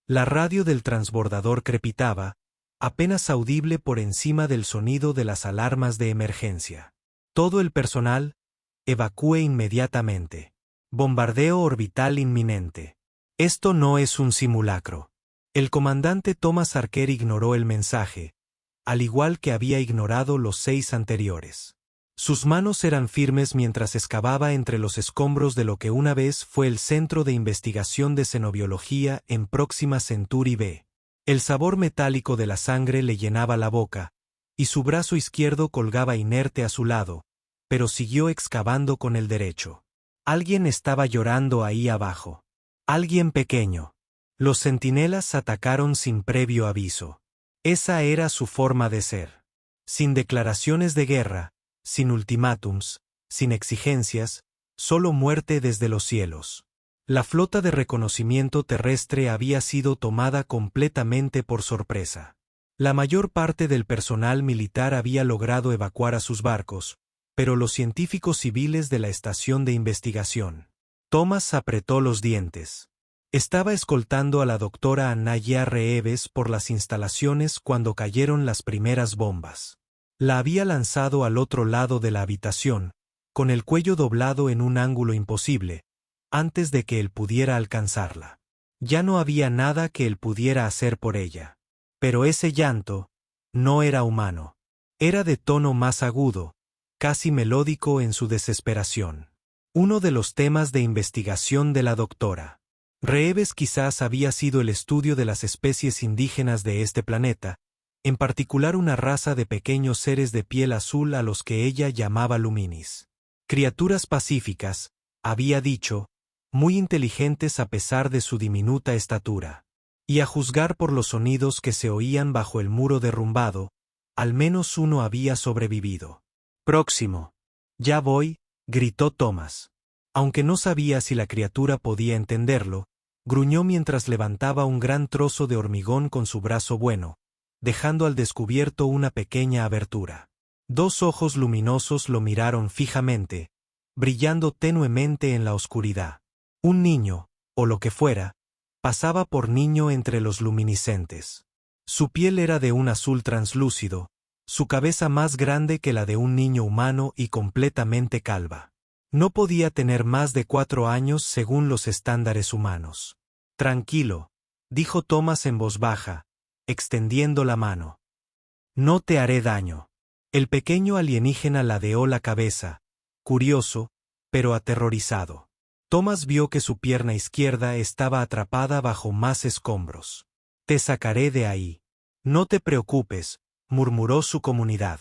La radio del transbordador crepitaba, apenas audible por encima del sonido de las alarmas de emergencia. Todo el personal, evacúe inmediatamente. Bombardeo orbital inminente. Esto no es un simulacro. El comandante Thomas Archer ignoró el mensaje, al igual que había ignorado los 6 anteriores. Sus manos eran firmes mientras excavaba entre los escombros de lo que una vez fue el Centro de Investigación de Xenobiología en Próxima Centauri B. El sabor metálico de la sangre le llenaba la boca, y su brazo izquierdo colgaba inerte a su lado, pero siguió excavando con el derecho. Alguien estaba llorando ahí abajo. Alguien pequeño. Los centinelas atacaron sin previo aviso. Esa era su forma de ser. Sin declaraciones de guerra, sin ultimátums, sin exigencias, solo muerte desde los cielos. La flota de reconocimiento terrestre había sido tomada completamente por sorpresa. La mayor parte del personal militar había logrado evacuar a sus barcos, pero los científicos civiles de la estación de investigación. Thomas apretó los dientes. Estaba escoltando a la doctora Anaya Reeves por las instalaciones cuando cayeron las primeras bombas. La había lanzado al otro lado de la habitación, con el cuello doblado en un ángulo imposible, antes de que él pudiera alcanzarla. Ya no había nada que él pudiera hacer por ella. Pero ese llanto no era humano. Era de tono más agudo, casi melódico en su desesperación. Uno de los temas de investigación de la doctora Reeves quizás había sido el estudio de las especies indígenas de este planeta, en particular una raza de pequeños seres de piel azul a los que ella llamaba luminis. Criaturas pacíficas, había dicho, muy inteligentes a pesar de su diminuta estatura. Y a juzgar por los sonidos que se oían bajo el muro derrumbado, al menos uno había sobrevivido. Próximo. Ya voy, gritó Thomas. Aunque no sabía si la criatura podía entenderlo, gruñó mientras levantaba un gran trozo de hormigón con su brazo bueno, dejando al descubierto una pequeña abertura. 2 ojos luminosos lo miraron fijamente, brillando tenuemente en la oscuridad. Un niño, o lo que fuera, pasaba por niño entre los luminiscentes. Su piel era de un azul translúcido, su cabeza más grande que la de un niño humano y completamente calva. No podía tener más de 4 años según los estándares humanos. Tranquilo, dijo Thomas en voz baja, extendiendo la mano. No te haré daño. El pequeño alienígena ladeó la cabeza, curioso, pero aterrorizado. Thomas vio que su pierna izquierda estaba atrapada bajo más escombros. Te sacaré de ahí. No te preocupes, murmuró su comunidad.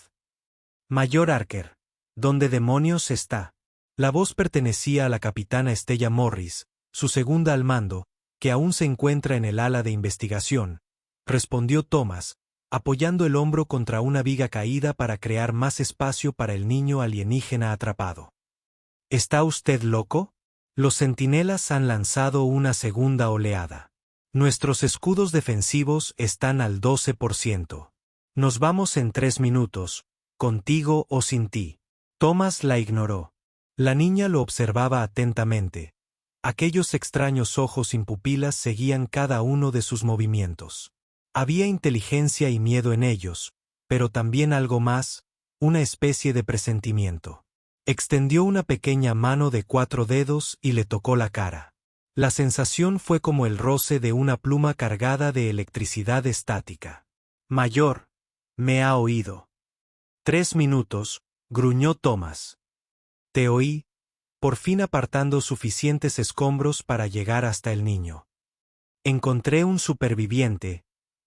Mayor Archer, ¿dónde demonios está? La voz pertenecía a la capitana Stella Morris, su segunda al mando, que aún se encuentra en el ala de investigación, respondió Thomas, apoyando el hombro contra una viga caída para crear más espacio para el niño alienígena atrapado. ¿Está usted loco? Los centinelas han lanzado una segunda oleada. Nuestros escudos defensivos están al 12%. Nos vamos en 3 minutos, contigo o sin ti. Thomas la ignoró. La niña lo observaba atentamente. Aquellos extraños ojos sin pupilas seguían cada uno de sus movimientos. Había inteligencia y miedo en ellos, pero también algo más, una especie de presentimiento. Extendió una pequeña mano de 4 dedos y le tocó la cara. La sensación fue como el roce de una pluma cargada de electricidad estática. Mayor, me ha oído. 3 minutos, gruñó Thomas. Te oí, por fin apartando suficientes escombros para llegar hasta el niño. Encontré un superviviente,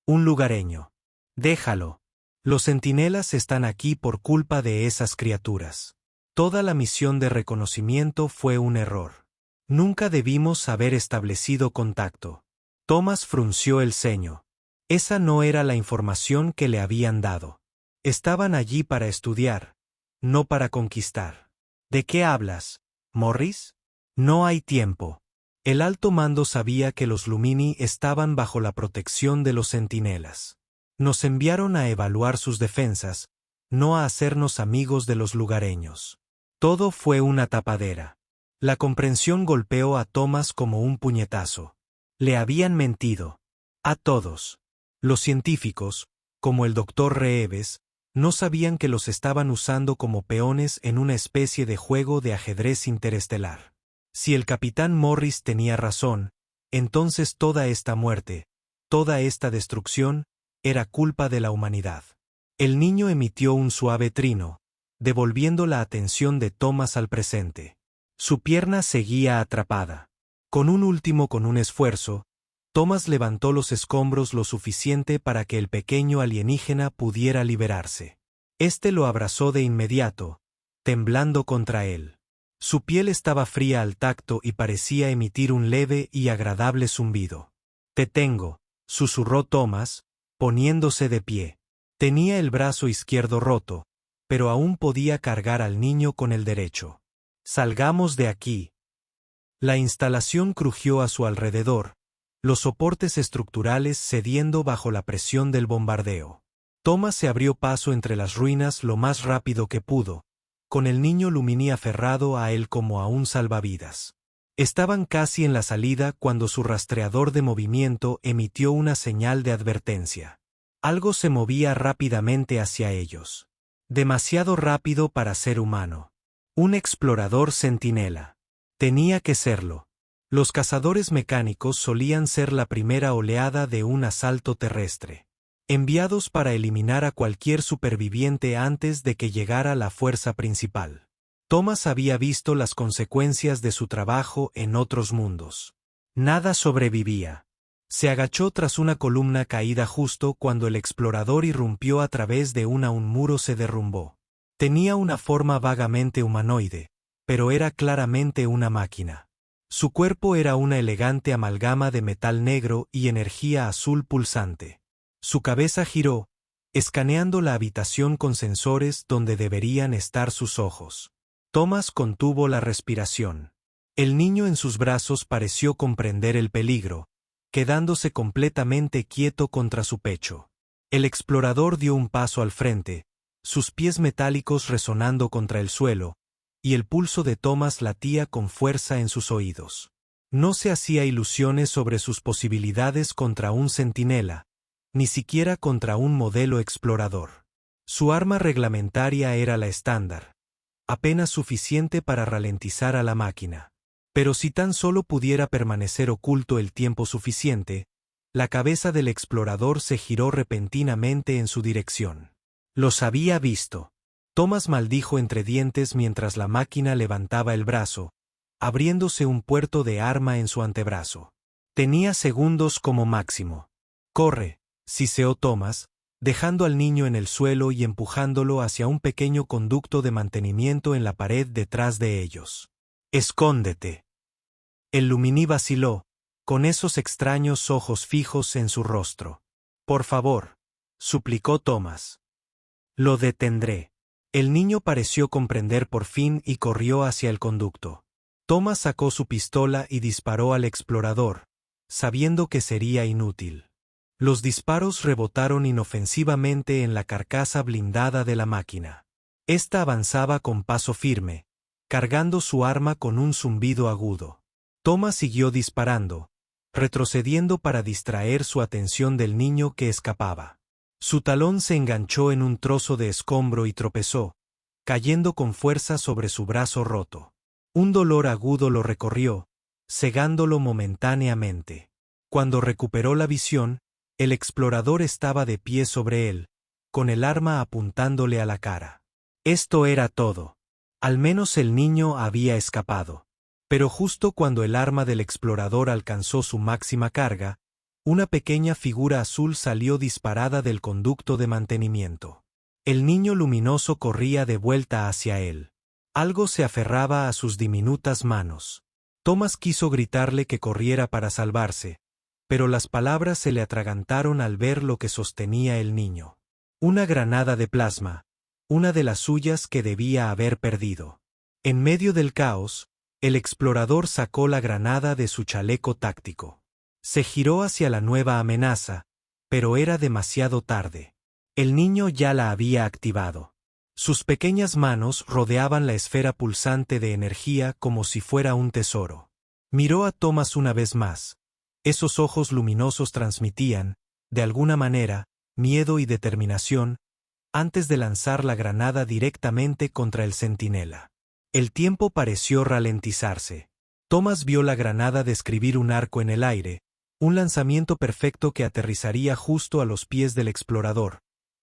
un lugareño. Déjalo. Los centinelas están aquí por culpa de esas criaturas. Toda la misión de reconocimiento fue un error. Nunca debimos haber establecido contacto. Thomas frunció el ceño. Esa no era la información que le habían dado. Estaban allí para estudiar, no para conquistar. ¿De qué hablas, Morris? No hay tiempo. El alto mando sabía que los Lumini estaban bajo la protección de los centinelas. Nos enviaron a evaluar sus defensas, no a hacernos amigos de los lugareños. Todo fue una tapadera. La comprensión golpeó a Thomas como un puñetazo. Le habían mentido. A todos. Los científicos, como el doctor Reeves, no sabían que los estaban usando como peones en una especie de juego de ajedrez interestelar. Si el capitán Morris tenía razón, entonces toda esta muerte, toda esta destrucción, era culpa de la humanidad. El niño emitió un suave trino, devolviendo la atención de Thomas al presente. Su pierna seguía atrapada. Con un esfuerzo, Thomas levantó los escombros lo suficiente para que el pequeño alienígena pudiera liberarse. Este lo abrazó de inmediato, temblando contra él. Su piel estaba fría al tacto y parecía emitir un leve y agradable zumbido. «Te tengo», susurró Thomas, poniéndose de pie. Tenía el brazo izquierdo roto, pero aún podía cargar al niño con el derecho. «Salgamos de aquí». La instalación crujió a su alrededor, los soportes estructurales cediendo bajo la presión del bombardeo. Thomas se abrió paso entre las ruinas lo más rápido que pudo, con el niño Lumini aferrado a él como a un salvavidas. Estaban casi en la salida cuando su rastreador de movimiento emitió una señal de advertencia. Algo se movía rápidamente hacia ellos. Demasiado rápido para ser humano. Un explorador centinela. Tenía que serlo. Los cazadores mecánicos solían ser la primera oleada de un asalto terrestre, enviados para eliminar a cualquier superviviente antes de que llegara la fuerza principal. Thomas había visto las consecuencias de su trabajo en otros mundos. Nada sobrevivía. Se agachó tras una columna caída justo cuando el explorador irrumpió a través de un muro se derrumbó. Tenía una forma vagamente humanoide, pero era claramente una máquina. Su cuerpo era una elegante amalgama de metal negro y energía azul pulsante. Su cabeza giró, escaneando la habitación con sensores donde deberían estar sus ojos. Thomas contuvo la respiración. El niño en sus brazos pareció comprender el peligro, quedándose completamente quieto contra su pecho. El explorador dio un paso al frente, sus pies metálicos resonando contra el suelo, y el pulso de Thomas latía con fuerza en sus oídos. No se hacía ilusiones sobre sus posibilidades contra un centinela, ni siquiera contra un modelo explorador. Su arma reglamentaria era la estándar, apenas suficiente para ralentizar a la máquina. Pero si tan solo pudiera permanecer oculto el tiempo suficiente, la cabeza del explorador se giró repentinamente en su dirección. Los había visto. Thomas maldijo entre dientes mientras la máquina levantaba el brazo, abriéndose un puerto de arma en su antebrazo. Tenía segundos como máximo. «Corre», siseó Thomas, dejando al niño en el suelo y empujándolo hacia un pequeño conducto de mantenimiento en la pared detrás de ellos. «Escóndete». El Lumini vaciló, con esos extraños ojos fijos en su rostro. «Por favor», suplicó Thomas. «Lo detendré». El niño pareció comprender por fin y corrió hacia el conducto. Thomas sacó su pistola y disparó al explorador, sabiendo que sería inútil. Los disparos rebotaron inofensivamente en la carcasa blindada de la máquina. Esta avanzaba con paso firme, cargando su arma con un zumbido agudo. Thomas siguió disparando, retrocediendo para distraer su atención del niño que escapaba. Su talón se enganchó en un trozo de escombro y tropezó, cayendo con fuerza sobre su brazo roto. Un dolor agudo lo recorrió, cegándolo momentáneamente. Cuando recuperó la visión, el explorador estaba de pie sobre él, con el arma apuntándole a la cara. Esto era todo. Al menos el niño había escapado. Pero justo cuando el arma del explorador alcanzó su máxima carga, una pequeña figura azul salió disparada del conducto de mantenimiento. El niño luminoso corría de vuelta hacia él. Algo se aferraba a sus diminutas manos. Thomas quiso gritarle que corriera para salvarse, pero las palabras se le atragantaron al ver lo que sostenía el niño. Una granada de plasma, una de las suyas que debía haber perdido. En medio del caos, el explorador sacó la granada de su chaleco táctico. Se giró hacia la nueva amenaza, pero era demasiado tarde. El niño ya la había activado. Sus pequeñas manos rodeaban la esfera pulsante de energía como si fuera un tesoro. Miró a Thomas una vez más, Esos ojos luminosos transmitían, de alguna manera, miedo y determinación, antes de lanzar la granada directamente contra el centinela. El tiempo pareció ralentizarse. Thomas vio la granada describir un arco en el aire, un lanzamiento perfecto que aterrizaría justo a los pies del explorador,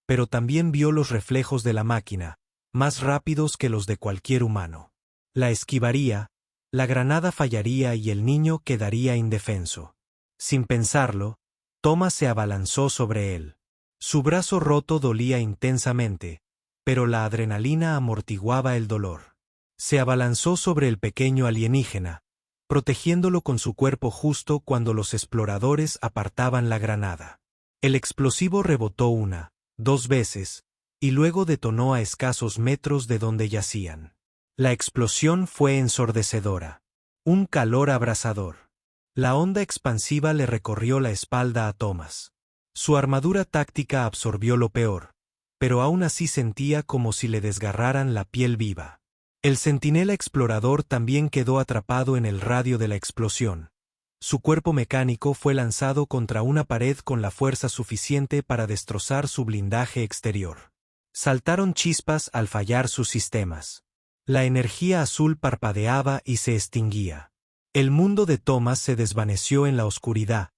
pero también vio los reflejos de la máquina, más rápidos que los de cualquier humano. La esquivaría, la granada fallaría y el niño quedaría indefenso. Sin pensarlo, Thomas se abalanzó sobre él. Su brazo roto dolía intensamente, pero la adrenalina amortiguaba el dolor. Se abalanzó sobre el pequeño alienígena, protegiéndolo con su cuerpo justo cuando los exploradores apartaban la granada. El explosivo rebotó una, dos veces, y luego detonó a escasos metros de donde yacían. La explosión fue ensordecedora. Un calor abrasador. La onda expansiva le recorrió la espalda a Thomas. Su armadura táctica absorbió lo peor, pero aún así sentía como si le desgarraran la piel viva. El centinela explorador también quedó atrapado en el radio de la explosión. Su cuerpo mecánico fue lanzado contra una pared con la fuerza suficiente para destrozar su blindaje exterior. Saltaron chispas al fallar sus sistemas. La energía azul parpadeaba y se extinguía. El mundo de Thomas se desvaneció en la oscuridad.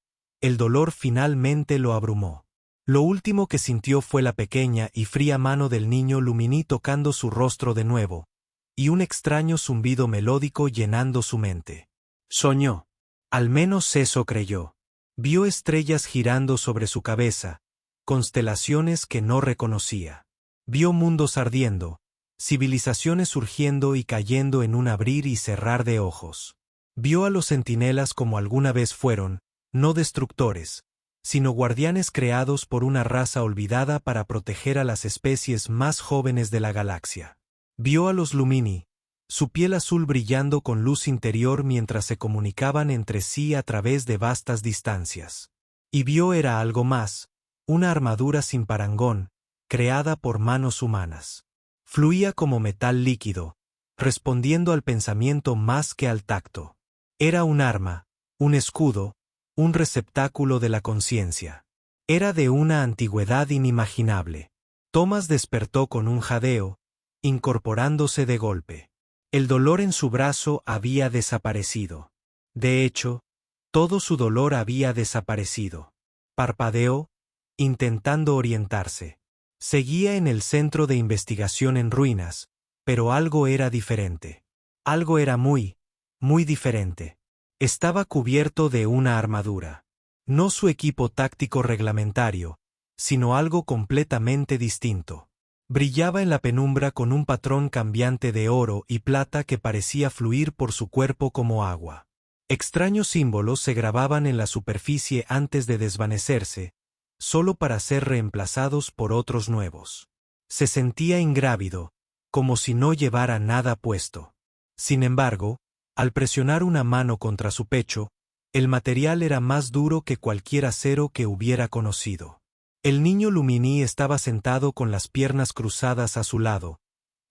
El dolor finalmente lo abrumó. Lo último que sintió fue la pequeña y fría mano del niño Lumini tocando su rostro de nuevo, y un extraño zumbido melódico llenando su mente. Soñó. Al menos eso creyó. Vio estrellas girando sobre su cabeza, constelaciones que no reconocía. Vio mundos ardiendo, civilizaciones surgiendo y cayendo en un abrir y cerrar de ojos. Vio a los centinelas como alguna vez fueron, no destructores, sino guardianes creados por una raza olvidada para proteger a las especies más jóvenes de la galaxia. Vio a los Lumini, su piel azul brillando con luz interior mientras se comunicaban entre sí a través de vastas distancias. Y vio era algo más, una armadura sin parangón, creada por manos humanas. Fluía como metal líquido, respondiendo al pensamiento más que al tacto. Era un arma, un escudo, un receptáculo de la conciencia. Era de una antigüedad inimaginable. Thomas despertó con un jadeo, incorporándose de golpe. El dolor en su brazo había desaparecido. De hecho, todo su dolor había desaparecido. Parpadeó, intentando orientarse. Seguía en el centro de investigación en ruinas, pero algo era diferente. Algo era muy diferente. Estaba cubierto de una armadura. No su equipo táctico reglamentario, sino algo completamente distinto. Brillaba en la penumbra con un patrón cambiante de oro y plata que parecía fluir por su cuerpo como agua. Extraños símbolos se grababan en la superficie antes de desvanecerse, solo para ser reemplazados por otros nuevos. Se sentía ingrávido, como si no llevara nada puesto. Sin embargo, al presionar una mano contra su pecho, el material era más duro que cualquier acero que hubiera conocido. El niño Lumini estaba sentado con las piernas cruzadas a su lado,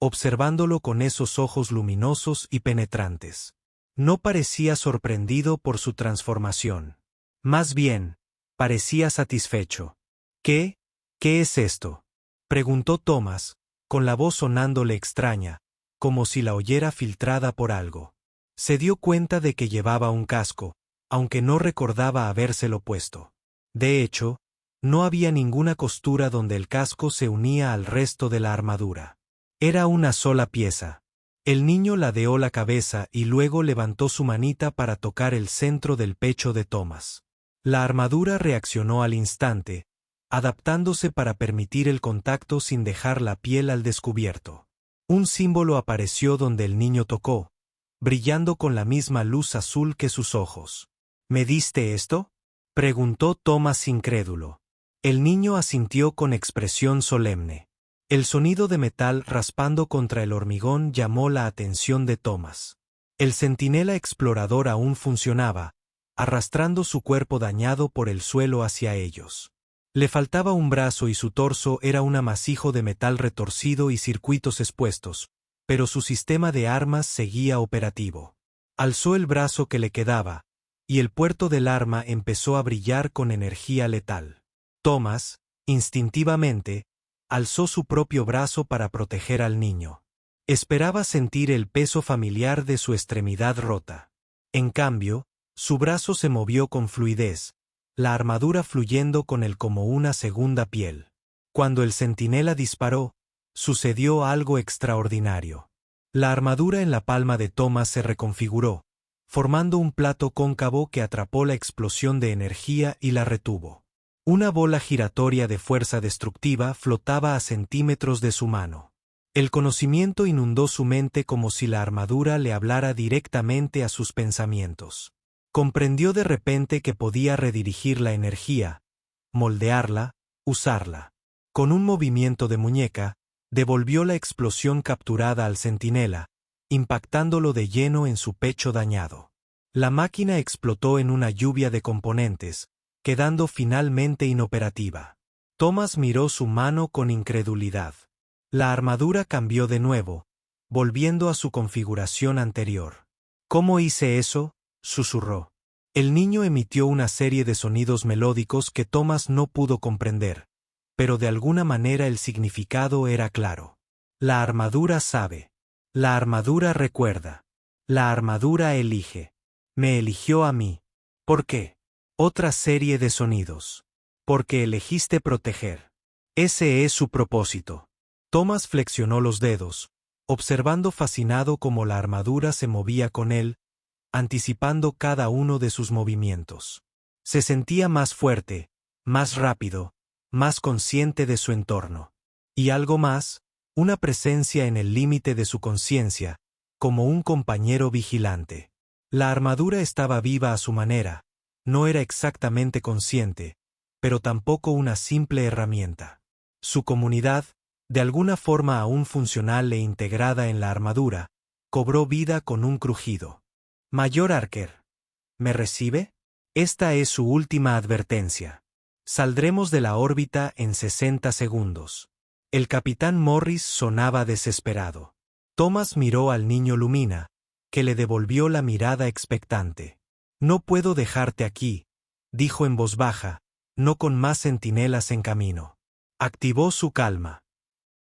observándolo con esos ojos luminosos y penetrantes. No parecía sorprendido por su transformación. Más bien, parecía satisfecho. ¿Qué es esto?, preguntó Thomas, con la voz sonándole extraña, como si la oyera filtrada por algo. Se dio cuenta de que llevaba un casco, aunque no recordaba habérselo puesto. De hecho, no había ninguna costura donde el casco se unía al resto de la armadura. Era una sola pieza. El niño ladeó la cabeza y luego levantó su manita para tocar el centro del pecho de Thomas. La armadura reaccionó al instante, adaptándose para permitir el contacto sin dejar la piel al descubierto. Un símbolo apareció donde el niño tocó, brillando con la misma luz azul que sus ojos. ¿Me diste esto?, preguntó Thomas incrédulo. El niño asintió con expresión solemne. El sonido de metal raspando contra el hormigón llamó la atención de Thomas. El centinela explorador aún funcionaba, arrastrando su cuerpo dañado por el suelo hacia ellos. Le faltaba un brazo y su torso era un amasijo de metal retorcido y circuitos expuestos, pero su sistema de armas seguía operativo. Alzó el brazo que le quedaba, y el puerto del arma empezó a brillar con energía letal. Thomas, instintivamente, alzó su propio brazo para proteger al niño. Esperaba sentir el peso familiar de su extremidad rota. En cambio, su brazo se movió con fluidez, la armadura fluyendo con él como una segunda piel. Cuando el centinela disparó, sucedió algo extraordinario. La armadura en la palma de Thomas se reconfiguró, formando un plato cóncavo que atrapó la explosión de energía y la retuvo. Una bola giratoria de fuerza destructiva flotaba a centímetros de su mano. El conocimiento inundó su mente como si la armadura le hablara directamente a sus pensamientos. Comprendió de repente que podía redirigir la energía, moldearla, usarla. Con un movimiento de muñeca, devolvió la explosión capturada al centinela, impactándolo de lleno en su pecho dañado. La máquina explotó en una lluvia de componentes, quedando finalmente inoperativa. Thomas miró su mano con incredulidad. La armadura cambió de nuevo, volviendo a su configuración anterior. ¿Cómo hice eso?, susurró. El niño emitió una serie de sonidos melódicos que Thomas no pudo comprender, pero de alguna manera el significado era claro. La armadura sabe. La armadura recuerda. La armadura elige. Me eligió a mí. ¿Por qué? Otra serie de sonidos. Porque elegiste proteger. Ese es su propósito. Thomas flexionó los dedos, observando fascinado cómo la armadura se movía con él, anticipando cada uno de sus movimientos. Se sentía más fuerte, más rápido, más consciente de su entorno. Y algo más, una presencia en el límite de su conciencia, como un compañero vigilante. La armadura estaba viva a su manera, no era exactamente consciente, pero tampoco una simple herramienta. Su comunidad, de alguna forma aún funcional e integrada en la armadura, cobró vida con un crujido. Mayor Archer, ¿me recibe? Esta es su última advertencia. Saldremos de la órbita en 60 segundos. El capitán Morris sonaba desesperado. Thomas miró al niño Lumina, que le devolvió la mirada expectante. No puedo dejarte aquí, dijo en voz baja, no con más centinelas en camino. Activó su calma.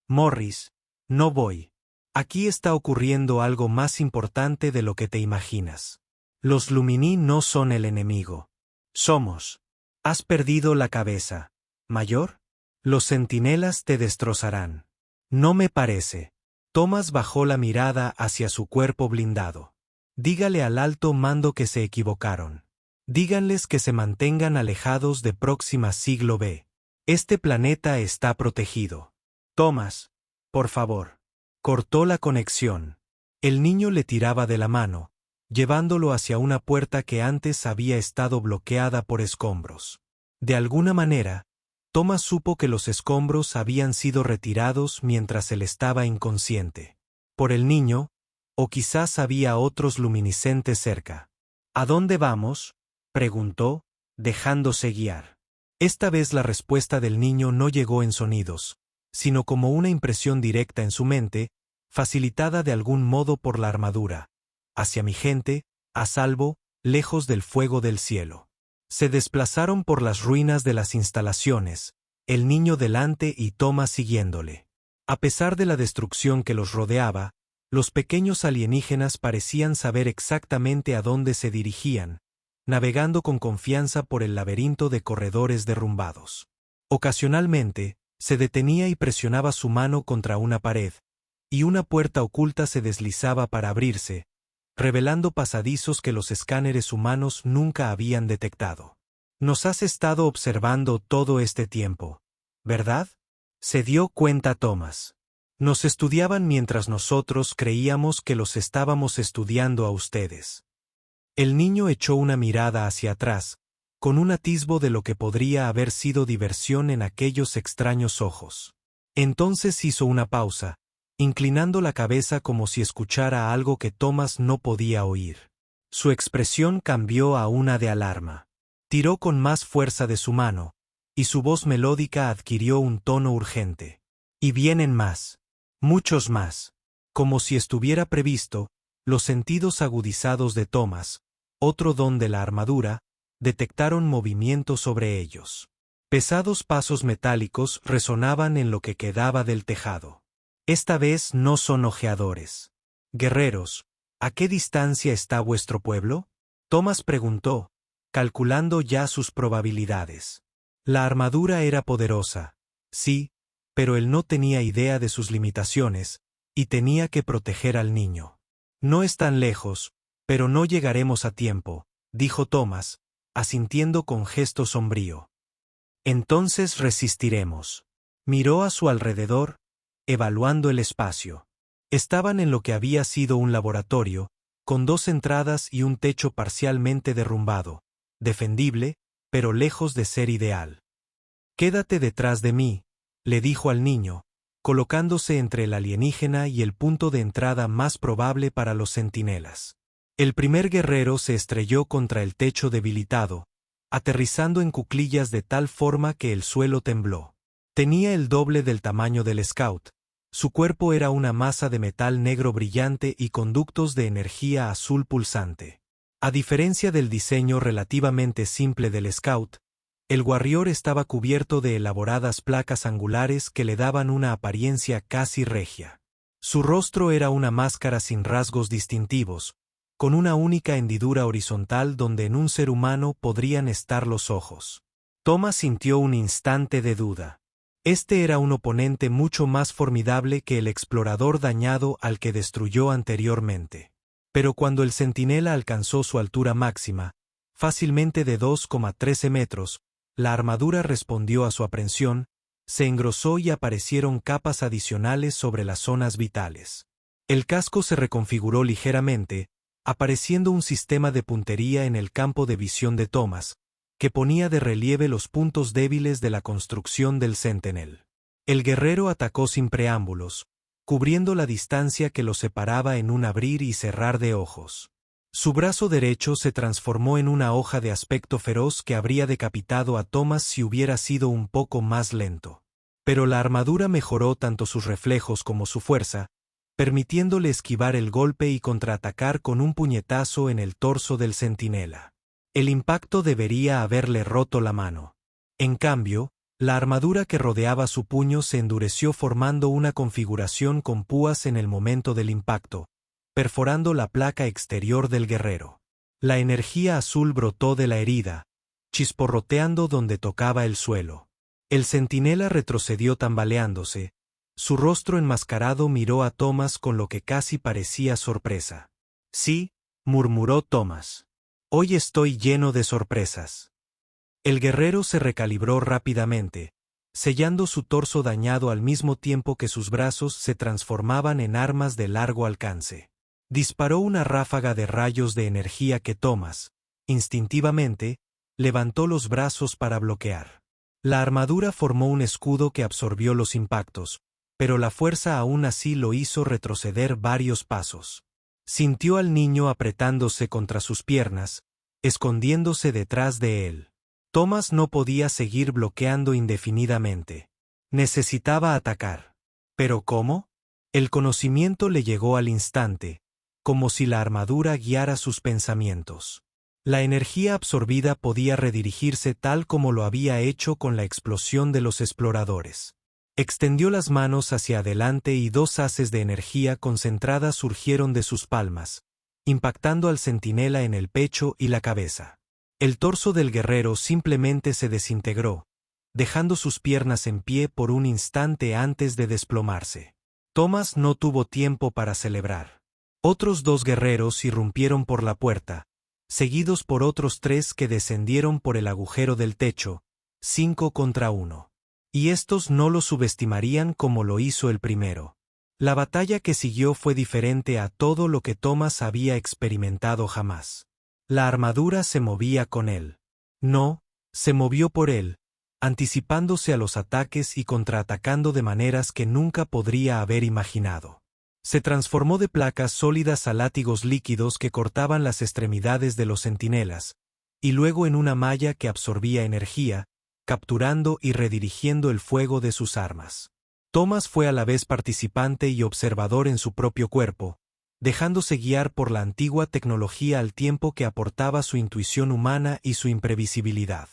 Morris, no voy. Aquí está ocurriendo algo más importante de lo que te imaginas. Los Lumini no son el enemigo. Somos. ¿Has perdido la cabeza, Mayor? Los centinelas te destrozarán. No me parece. Thomas bajó la mirada hacia su cuerpo blindado. Dígale al alto mando que se equivocaron. Díganles que se mantengan alejados de Próxima Siglo B. Este planeta está protegido. Thomas, por favor. Cortó la conexión. El niño le tiraba de la mano, llevándolo hacia una puerta que antes había estado bloqueada por escombros. De alguna manera, Thomas supo que los escombros habían sido retirados mientras él estaba inconsciente. Por el niño, o quizás había otros luminiscentes cerca. ¿A dónde vamos?, preguntó, dejándose guiar. Esta vez la respuesta del niño no llegó en sonidos, sino como una impresión directa en su mente, facilitada de algún modo por la armadura. Hacia mi gente, a salvo, lejos del fuego del cielo. Se desplazaron por las ruinas de las instalaciones, el niño delante y Thomas siguiéndole. A pesar de la destrucción que los rodeaba, los pequeños alienígenas parecían saber exactamente a dónde se dirigían, navegando con confianza por el laberinto de corredores derrumbados. Ocasionalmente, se detenía y presionaba su mano contra una pared, y una puerta oculta se deslizaba para abrirse, revelando pasadizos que los escáneres humanos nunca habían detectado. Nos has estado observando todo este tiempo, ¿verdad? Se dio cuenta Thomas. Nos estudiaban mientras nosotros creíamos que los estábamos estudiando a ustedes. El niño echó una mirada hacia atrás, con un atisbo de lo que podría haber sido diversión en aquellos extraños ojos. Entonces hizo una pausa, inclinando la cabeza como si escuchara algo que Thomas no podía oír. Su expresión cambió a una de alarma. Tiró con más fuerza de su mano, y su voz melódica adquirió un tono urgente. Y vienen más. Muchos más. Como si estuviera previsto, los sentidos agudizados de Thomas, otro don de la armadura, detectaron movimiento sobre ellos. Pesados pasos metálicos resonaban en lo que quedaba del tejado. Esta vez no son ojeadores. Guerreros, ¿a qué distancia está vuestro pueblo? Thomas preguntó, calculando ya sus probabilidades. La armadura era poderosa, sí, pero él no tenía idea de sus limitaciones, y tenía que proteger al niño. No están lejos, pero no llegaremos a tiempo, dijo Thomas, asintiendo con gesto sombrío. Entonces resistiremos. Miró a su alrededor, evaluando el espacio. Estaban en lo que había sido un laboratorio, con 2 entradas y un techo parcialmente derrumbado, defendible, pero lejos de ser ideal. Quédate detrás de mí, le dijo al niño, colocándose entre el alienígena y el punto de entrada más probable para los centinelas. El primer guerrero se estrelló contra el techo debilitado, aterrizando en cuclillas de tal forma que el suelo tembló. Tenía el doble del tamaño del Scout. Su cuerpo era una masa de metal negro brillante y conductos de energía azul pulsante. A diferencia del diseño relativamente simple del Scout, el Warrior estaba cubierto de elaboradas placas angulares que le daban una apariencia casi regia. Su rostro era una máscara sin rasgos distintivos, con una única hendidura horizontal donde en un ser humano podrían estar los ojos. Thomas sintió un instante de duda. Este era un oponente mucho más formidable que el explorador dañado al que destruyó anteriormente. Pero cuando el centinela alcanzó su altura máxima, fácilmente de 2,13 metros, la armadura respondió a su aprensión, se engrosó y aparecieron capas adicionales sobre las zonas vitales. El casco se reconfiguró ligeramente, apareciendo un sistema de puntería en el campo de visión de Thomas, que ponía de relieve los puntos débiles de la construcción del Sentinel. El guerrero atacó sin preámbulos, cubriendo la distancia que lo separaba en un abrir y cerrar de ojos. Su brazo derecho se transformó en una hoja de aspecto feroz que habría decapitado a Thomas si hubiera sido un poco más lento. Pero la armadura mejoró tanto sus reflejos como su fuerza, permitiéndole esquivar el golpe y contraatacar con un puñetazo en el torso del centinela. El impacto debería haberle roto la mano. En cambio, la armadura que rodeaba su puño se endureció formando una configuración con púas en el momento del impacto, perforando la placa exterior del guerrero. La energía azul brotó de la herida, chisporroteando donde tocaba el suelo. El centinela retrocedió tambaleándose. Su rostro enmascarado miró a Thomas con lo que casi parecía sorpresa. Sí, murmuró Thomas. Hoy estoy lleno de sorpresas. El guerrero se recalibró rápidamente, sellando su torso dañado al mismo tiempo que sus brazos se transformaban en armas de largo alcance. Disparó una ráfaga de rayos de energía que Thomas, instintivamente, levantó los brazos para bloquear. La armadura formó un escudo que absorbió los impactos, pero la fuerza aún así lo hizo retroceder varios pasos. Sintió al niño apretándose contra sus piernas, escondiéndose detrás de él. Thomas no podía seguir bloqueando indefinidamente. Necesitaba atacar. ¿Pero cómo? El conocimiento le llegó al instante, como si la armadura guiara sus pensamientos. La energía absorbida podía redirigirse tal como lo había hecho con la explosión de los exploradores. Extendió las manos hacia adelante y 2 haces de energía concentrada surgieron de sus palmas, impactando al centinela en el pecho y la cabeza. El torso del guerrero simplemente se desintegró, dejando sus piernas en pie por un instante antes de desplomarse. Thomas no tuvo tiempo para celebrar. Otros 2 guerreros irrumpieron por la puerta, seguidos por otros 3 que descendieron por el agujero del techo, 5 contra 1. Y estos no lo subestimarían como lo hizo el primero. La batalla que siguió fue diferente a todo lo que Thomas había experimentado jamás. La armadura se movía con él. No, se movió por él, anticipándose a los ataques y contraatacando de maneras que nunca podría haber imaginado. Se transformó de placas sólidas a látigos líquidos que cortaban las extremidades de los centinelas, y luego en una malla que absorbía energía, capturando y redirigiendo el fuego de sus armas. Thomas fue a la vez participante y observador en su propio cuerpo, dejándose guiar por la antigua tecnología al tiempo que aportaba su intuición humana y su imprevisibilidad.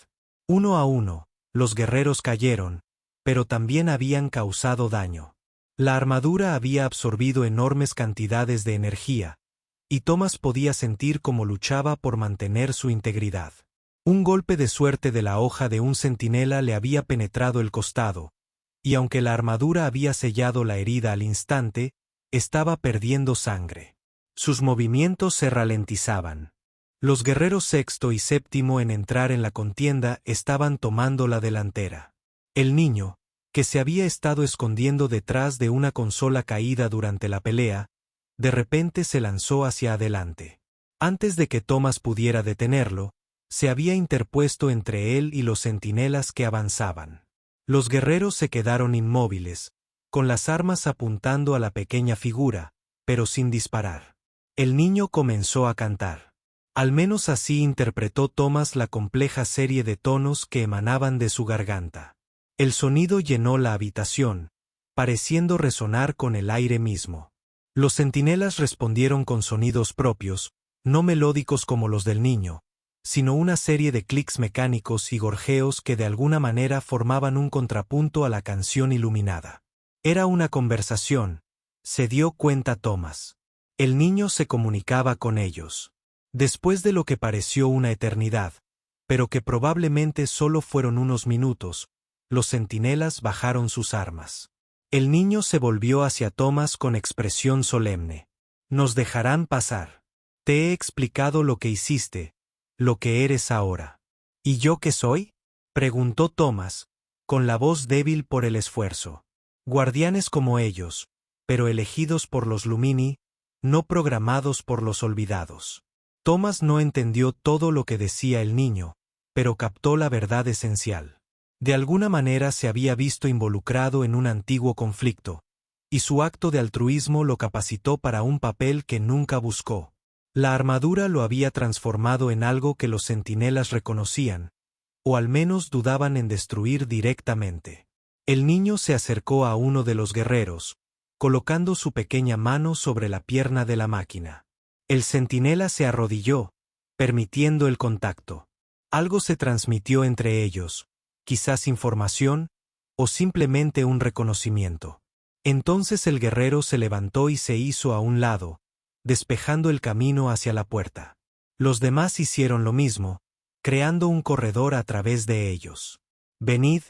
Uno a uno, los guerreros cayeron, pero también habían causado daño. La armadura había absorbido enormes cantidades de energía, y Thomas podía sentir cómo luchaba por mantener su integridad. Un golpe de suerte de la hoja de un centinela le había penetrado el costado, y aunque la armadura había sellado la herida al instante, estaba perdiendo sangre. Sus movimientos se ralentizaban. Los guerreros sexto y séptimo en entrar en la contienda estaban tomando la delantera. El niño, que se había estado escondiendo detrás de una consola caída durante la pelea, de repente se lanzó hacia adelante. Antes de que Thomas pudiera detenerlo, se había interpuesto entre él y los centinelas que avanzaban. Los guerreros se quedaron inmóviles, con las armas apuntando a la pequeña figura, pero sin disparar. El niño comenzó a cantar. Al menos así interpretó Thomas la compleja serie de tonos que emanaban de su garganta. El sonido llenó la habitación, pareciendo resonar con el aire mismo. Los centinelas respondieron con sonidos propios, no melódicos como los del niño, sino una serie de clics mecánicos y gorjeos que de alguna manera formaban un contrapunto a la canción iluminada. Era una conversación, se dio cuenta Thomas. El niño se comunicaba con ellos. Después de lo que pareció una eternidad, pero que probablemente solo fueron unos minutos, los centinelas bajaron sus armas. El niño se volvió hacia Thomas con expresión solemne. «Nos dejarán pasar. Te he explicado lo que hiciste, lo que eres ahora». «¿Y yo qué soy?», preguntó Thomas, con la voz débil por el esfuerzo. «Guardianes como ellos, pero elegidos por los Lumini, no programados por los olvidados». Thomas no entendió todo lo que decía el niño, pero captó la verdad esencial. De alguna manera se había visto involucrado en un antiguo conflicto, y su acto de altruismo lo capacitó para un papel que nunca buscó. La armadura lo había transformado en algo que los centinelas reconocían, o al menos dudaban en destruir directamente. El niño se acercó a uno de los guerreros, colocando su pequeña mano sobre la pierna de la máquina. El centinela se arrodilló, permitiendo el contacto. Algo se transmitió entre ellos, quizás información, o simplemente un reconocimiento. Entonces el guerrero se levantó y se hizo a un lado, despejando el camino hacia la puerta. Los demás hicieron lo mismo, creando un corredor a través de ellos. «Venid,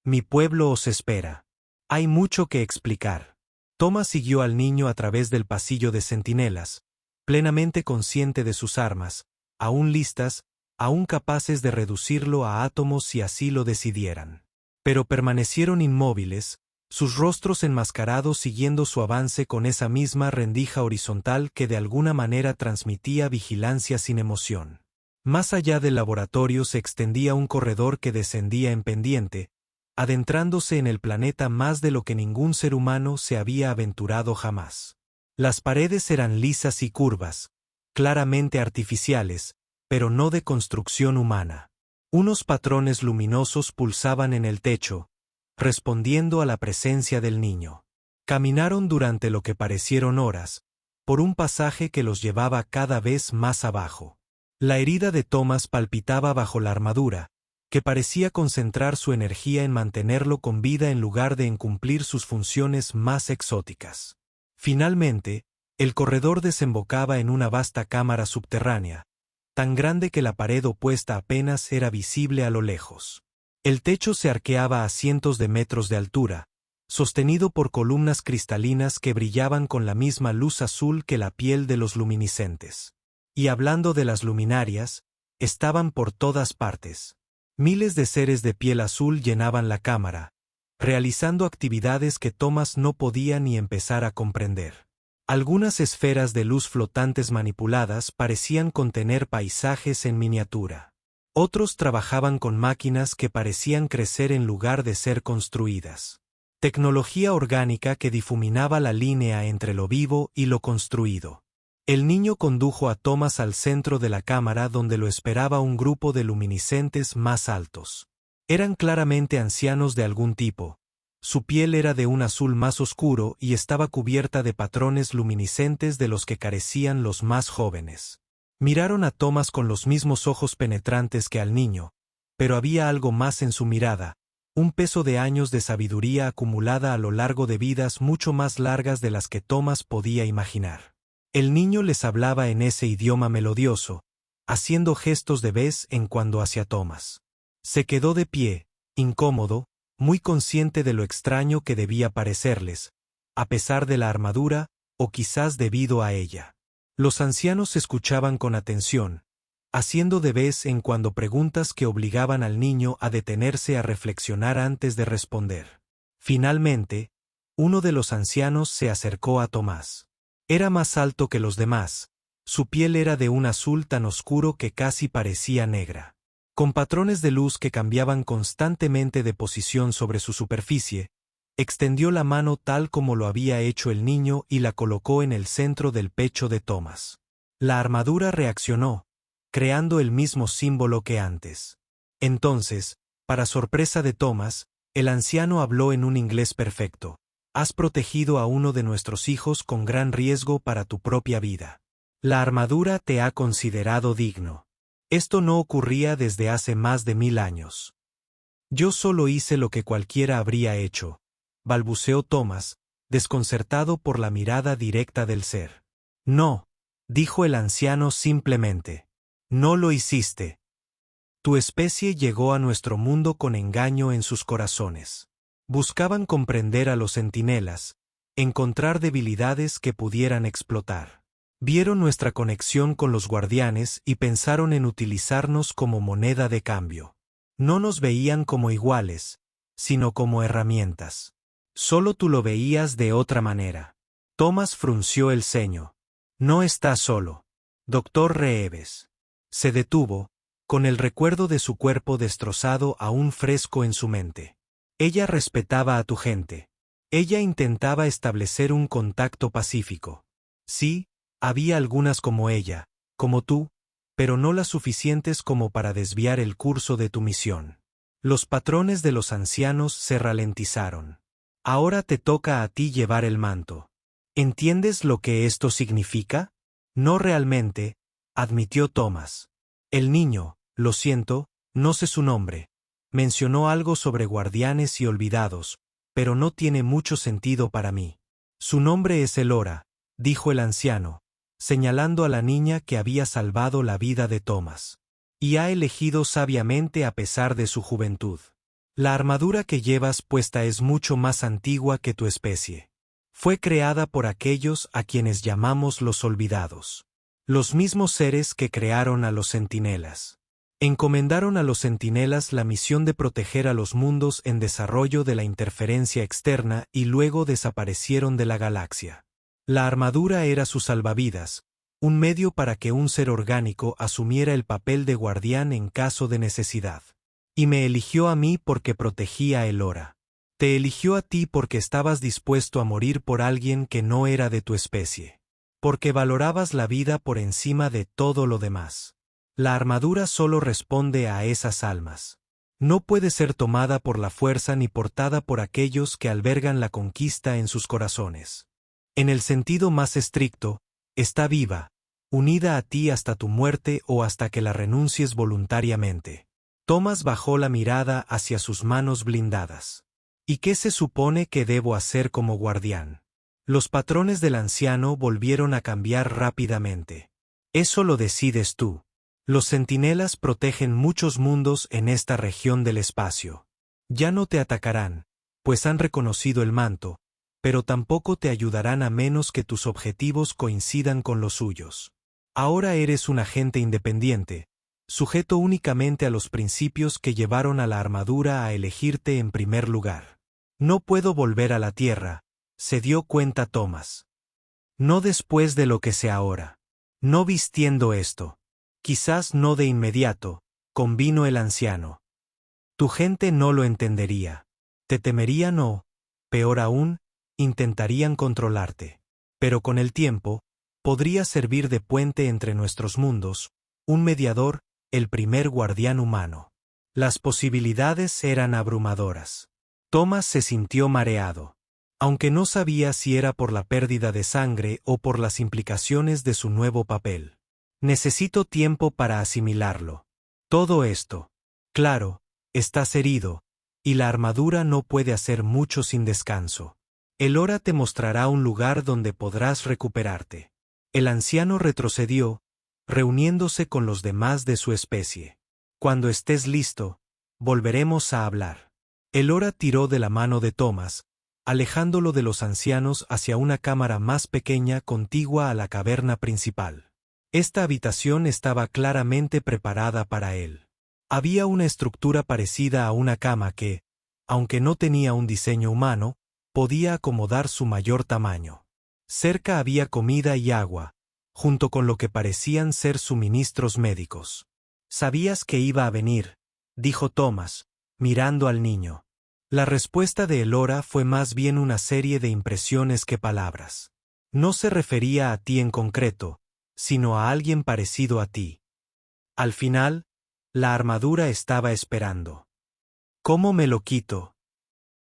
mi pueblo os espera. Hay mucho que explicar». Thomas siguió al niño a través del pasillo de centinelas, plenamente consciente de sus armas, aún listas, aún capaces de reducirlo a átomos si así lo decidieran. Pero permanecieron inmóviles, sus rostros enmascarados siguiendo su avance con esa misma rendija horizontal que de alguna manera transmitía vigilancia sin emoción. Más allá del laboratorio se extendía un corredor que descendía en pendiente, adentrándose en el planeta más de lo que ningún ser humano se había aventurado jamás. Las paredes eran lisas y curvas, claramente artificiales, pero no de construcción humana. Unos patrones luminosos pulsaban en el techo, respondiendo a la presencia del niño. Caminaron durante lo que parecieron horas, por un pasaje que los llevaba cada vez más abajo. La herida de Thomas palpitaba bajo la armadura, que parecía concentrar su energía en mantenerlo con vida en lugar de en cumplir sus funciones más exóticas. Finalmente, el corredor desembocaba en una vasta cámara subterránea, tan grande que la pared opuesta apenas era visible a lo lejos. El techo se arqueaba a cientos de metros de altura, sostenido por columnas cristalinas que brillaban con la misma luz azul que la piel de los luminiscentes. Y hablando de las luminarias, estaban por todas partes. Miles de seres de piel azul llenaban la cámara, realizando actividades que Thomas no podía ni empezar a comprender. Algunas esferas de luz flotantes manipuladas parecían contener paisajes en miniatura. Otros trabajaban con máquinas que parecían crecer en lugar de ser construidas. Tecnología orgánica que difuminaba la línea entre lo vivo y lo construido. El niño condujo a Thomas al centro de la cámara donde lo esperaba un grupo de luminiscentes más altos. Eran claramente ancianos de algún tipo, Su piel era de un azul más oscuro y estaba cubierta de patrones luminiscentes de los que carecían los más jóvenes. Miraron a Thomas con los mismos ojos penetrantes que al niño, pero había algo más en su mirada, un peso de años de sabiduría acumulada a lo largo de vidas mucho más largas de las que Thomas podía imaginar. El niño les hablaba en ese idioma melodioso, haciendo gestos de vez en cuando hacia Thomas. Se quedó de pie, incómodo, muy consciente de lo extraño que debía parecerles, a pesar de la armadura, o quizás debido a ella. Los ancianos escuchaban con atención, haciendo de vez en cuando preguntas que obligaban al niño a detenerse a reflexionar antes de responder. Finalmente, uno de los ancianos se acercó a Tomás. Era más alto que los demás, su piel era de un azul tan oscuro que casi parecía negra. Con patrones de luz que cambiaban constantemente de posición sobre su superficie, extendió la mano tal como lo había hecho el niño y la colocó en el centro del pecho de Tomás. La armadura reaccionó, creando el mismo símbolo que antes. Entonces, para sorpresa de Tomás, el anciano habló en un inglés perfecto. Has protegido a uno de nuestros hijos con gran riesgo para tu propia vida. La armadura te ha considerado digno. Esto no ocurría desde hace más de 1000 años. Yo solo hice lo que cualquiera habría hecho, balbuceó Tomás, desconcertado por la mirada directa del ser. No, dijo el anciano simplemente. No lo hiciste. Tu especie llegó a nuestro mundo con engaño en sus corazones. Buscaban comprender a los centinelas, encontrar debilidades que pudieran explotar. Vieron nuestra conexión con los guardianes y pensaron en utilizarnos como moneda de cambio. No nos veían como iguales, sino como herramientas. Solo tú lo veías de otra manera. Tomás frunció el ceño. No estás solo. Doctor Reeves. Se detuvo, con el recuerdo de su cuerpo destrozado aún fresco en su mente. Ella respetaba a tu gente. Ella intentaba establecer un contacto pacífico. Sí, había algunas como ella, como tú, pero no las suficientes como para desviar el curso de tu misión. Los patrones de los ancianos se ralentizaron. Ahora te toca a ti llevar el manto. ¿Entiendes lo que esto significa? No realmente, admitió Tomás. El niño, lo siento, no sé su nombre. Mencionó algo sobre guardianes y olvidados, pero no tiene mucho sentido para mí. Su nombre es Elora, dijo el anciano, señalando a la niña que había salvado la vida de Tomás. Y ha elegido sabiamente a pesar de su juventud. La armadura que llevas puesta es mucho más antigua que tu especie. Fue creada por aquellos a quienes llamamos los olvidados. Los mismos seres que crearon a los centinelas. Encomendaron a los centinelas la misión de proteger a los mundos en desarrollo de la interferencia externa y luego desaparecieron de la galaxia. La armadura era su salvavidas, un medio para que un ser orgánico asumiera el papel de guardián en caso de necesidad. Y me eligió a mí porque protegía a Elora. Te eligió a ti porque estabas dispuesto a morir por alguien que no era de tu especie. Porque valorabas la vida por encima de todo lo demás. La armadura solo responde a esas almas. No puede ser tomada por la fuerza ni portada por aquellos que albergan la conquista en sus corazones. En el sentido más estricto, está viva, unida a ti hasta tu muerte o hasta que la renuncies voluntariamente. Tomás bajó la mirada hacia sus manos blindadas. ¿Y qué se supone que debo hacer como guardián? Los patrones del anciano volvieron a cambiar rápidamente. Eso lo decides tú. Los centinelas protegen muchos mundos en esta región del espacio. Ya no te atacarán, pues han reconocido el manto, pero tampoco te ayudarán a menos que tus objetivos coincidan con los suyos. Ahora eres un agente independiente, sujeto únicamente a los principios que llevaron a la armadura a elegirte en primer lugar. No puedo volver a la Tierra, se dio cuenta Tomás. No después de lo que sé ahora. No vistiendo esto. Quizás no de inmediato, convino el anciano. Tu gente no lo entendería. Te temerían o, peor aún, intentarían controlarte. Pero con el tiempo, podría servir de puente entre nuestros mundos, un mediador, el primer guardián humano. Las posibilidades eran abrumadoras. Thomas se sintió mareado. Aunque no sabía si era por la pérdida de sangre o por las implicaciones de su nuevo papel. Necesito tiempo para asimilarlo. Todo esto. Claro, estás herido, y la armadura no puede hacer mucho sin descanso. Elora te mostrará un lugar donde podrás recuperarte. El anciano retrocedió, reuniéndose con los demás de su especie. Cuando estés listo, volveremos a hablar. Elora tiró de la mano de Thomas, alejándolo de los ancianos hacia una cámara más pequeña contigua a la caverna principal. Esta habitación estaba claramente preparada para él. Había una estructura parecida a una cama que, aunque no tenía un diseño humano, podía acomodar su mayor tamaño. Cerca había comida y agua, junto con lo que parecían ser suministros médicos. «¿Sabías que iba a venir?», dijo Thomas, mirando al niño. La respuesta de Elora fue más bien una serie de impresiones que palabras. No se refería a ti en concreto, sino a alguien parecido a ti. Al final, la armadura estaba esperando. «¿Cómo me lo quito?»,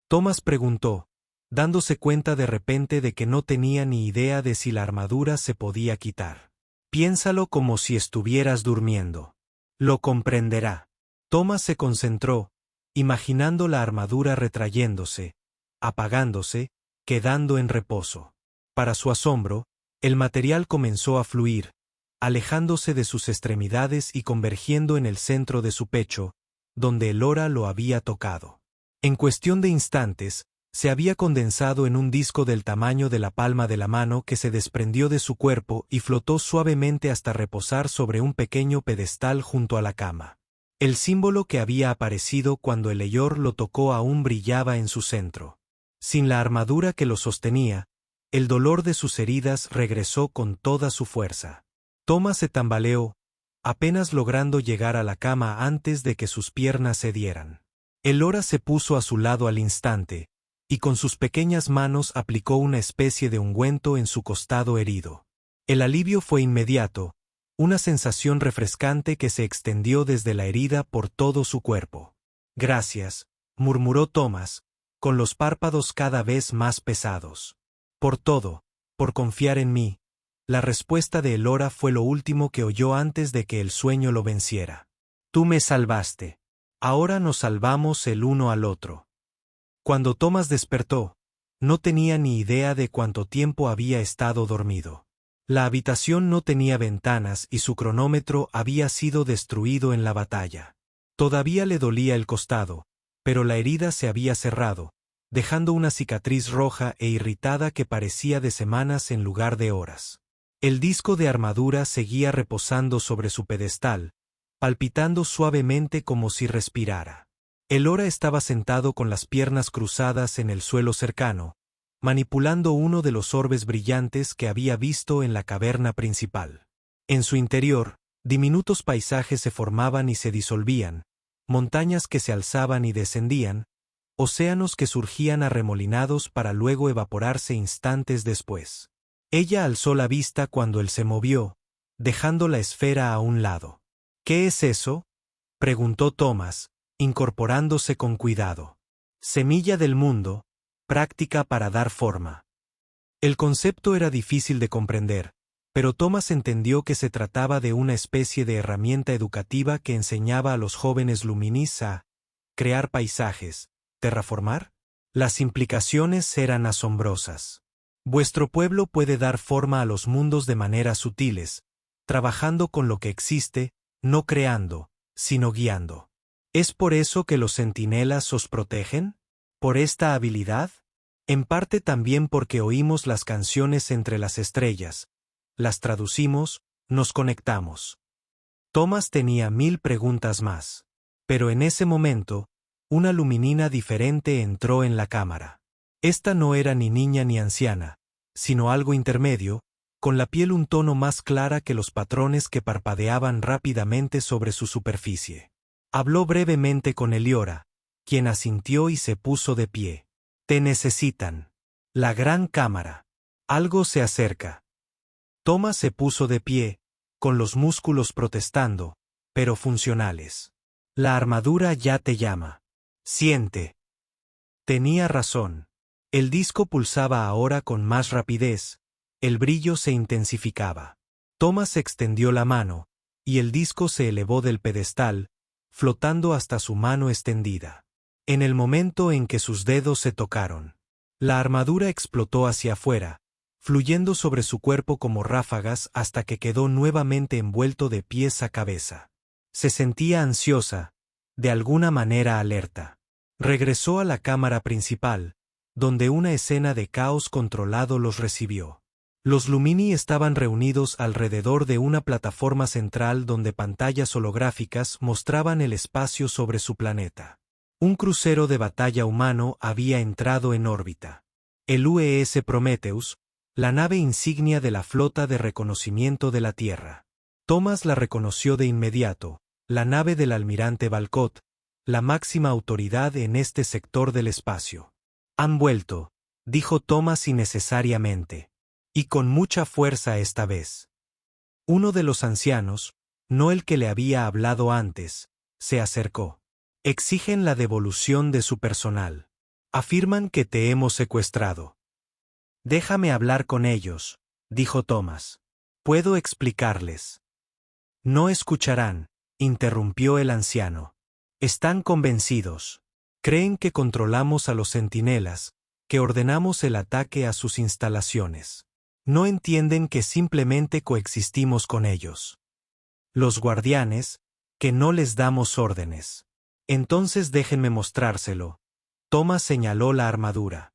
Thomas preguntó, dándose cuenta de repente de que no tenía ni idea de si la armadura se podía quitar. «Piénsalo como si estuvieras durmiendo. Lo comprenderá». Thomas se concentró, imaginando la armadura retrayéndose, apagándose, quedando en reposo. Para su asombro, el material comenzó a fluir, alejándose de sus extremidades y convergiendo en el centro de su pecho, donde Elora lo había tocado. En cuestión de instantes, se había condensado en un disco del tamaño de la palma de la mano que se desprendió de su cuerpo y flotó suavemente hasta reposar sobre un pequeño pedestal junto a la cama. El símbolo que había aparecido cuando el Eyor lo tocó aún brillaba en su centro. Sin la armadura que lo sostenía, el dolor de sus heridas regresó con toda su fuerza. Thomas se tambaleó, apenas logrando llegar a la cama antes de que sus piernas cedieran. Elora se puso a su lado al instante, y con sus pequeñas manos aplicó una especie de ungüento en su costado herido. El alivio fue inmediato, una sensación refrescante que se extendió desde la herida por todo su cuerpo. «Gracias», murmuró Thomas, con los párpados cada vez más pesados. «Por todo, por confiar en mí». La respuesta de Elora fue lo último que oyó antes de que el sueño lo venciera. «Tú me salvaste. Ahora nos salvamos el uno al otro». Cuando Thomas despertó, no tenía ni idea de cuánto tiempo había estado dormido. La habitación no tenía ventanas y su cronómetro había sido destruido en la batalla. Todavía le dolía el costado, pero la herida se había cerrado, dejando una cicatriz roja e irritada que parecía de semanas en lugar de horas. El disco de armadura seguía reposando sobre su pedestal, palpitando suavemente como si respirara. Elora estaba sentado con las piernas cruzadas en el suelo cercano, manipulando uno de los orbes brillantes que había visto en la caverna principal. En su interior, diminutos paisajes se formaban y se disolvían, montañas que se alzaban y descendían, océanos que surgían arremolinados para luego evaporarse instantes después. Ella alzó la vista cuando él se movió, dejando la esfera a un lado. «¿Qué es eso?», preguntó Thomas, incorporándose con cuidado. «Semilla del mundo, práctica para dar forma». El concepto era difícil de comprender, pero Thomas entendió que se trataba de una especie de herramienta educativa que enseñaba a los jóvenes Luminis a crear paisajes, terraformar. Las implicaciones eran asombrosas. Vuestro pueblo puede dar forma a los mundos de maneras sutiles, trabajando con lo que existe, no creando, sino guiando. ¿Es por eso que los centinelas os protegen? ¿Por esta habilidad? En parte también porque oímos las canciones entre las estrellas, las traducimos, nos conectamos. Thomas tenía 1000 preguntas más. Pero en ese momento, una luminina diferente entró en la cámara. Esta no era ni niña ni anciana, sino algo intermedio, con la piel un tono más clara que los patrones que parpadeaban rápidamente sobre su superficie. Habló brevemente con Eliora, quien asintió y se puso de pie. «Te necesitan. La gran cámara. Algo se acerca». Thomas se puso de pie, con los músculos protestando, pero funcionales. «La armadura ya te llama. Siente». Tenía razón. El disco pulsaba ahora con más rapidez, el brillo se intensificaba. Thomas extendió la mano, y el disco se elevó del pedestal, flotando hasta su mano extendida. En el momento en que sus dedos se tocaron, la armadura explotó hacia afuera, fluyendo sobre su cuerpo como ráfagas hasta que quedó nuevamente envuelto de pies a cabeza. Se sentía ansiosa, de alguna manera alerta. Regresó a la cámara principal, donde una escena de caos controlado los recibió. Los Lumini estaban reunidos alrededor de una plataforma central donde pantallas holográficas mostraban el espacio sobre su planeta. Un crucero de batalla humano había entrado en órbita. El UES Prometheus, la nave insignia de la flota de reconocimiento de la Tierra. Thomas la reconoció de inmediato, la nave del almirante Valcott, la máxima autoridad en este sector del espacio. Han vuelto, dijo Thomas innecesariamente. Y con mucha fuerza esta vez. Uno de los ancianos, no el que le había hablado antes, se acercó. Exigen la devolución de su personal. Afirman que te hemos secuestrado. Déjame hablar con ellos, dijo Thomas. Puedo explicarles. No escucharán, interrumpió el anciano. Están convencidos. Creen que controlamos a los centinelas, que ordenamos el ataque a sus instalaciones. No entienden que simplemente coexistimos con ellos. Los guardianes, que no les damos órdenes. Entonces déjenme mostrárselo. Thomas señaló la armadura.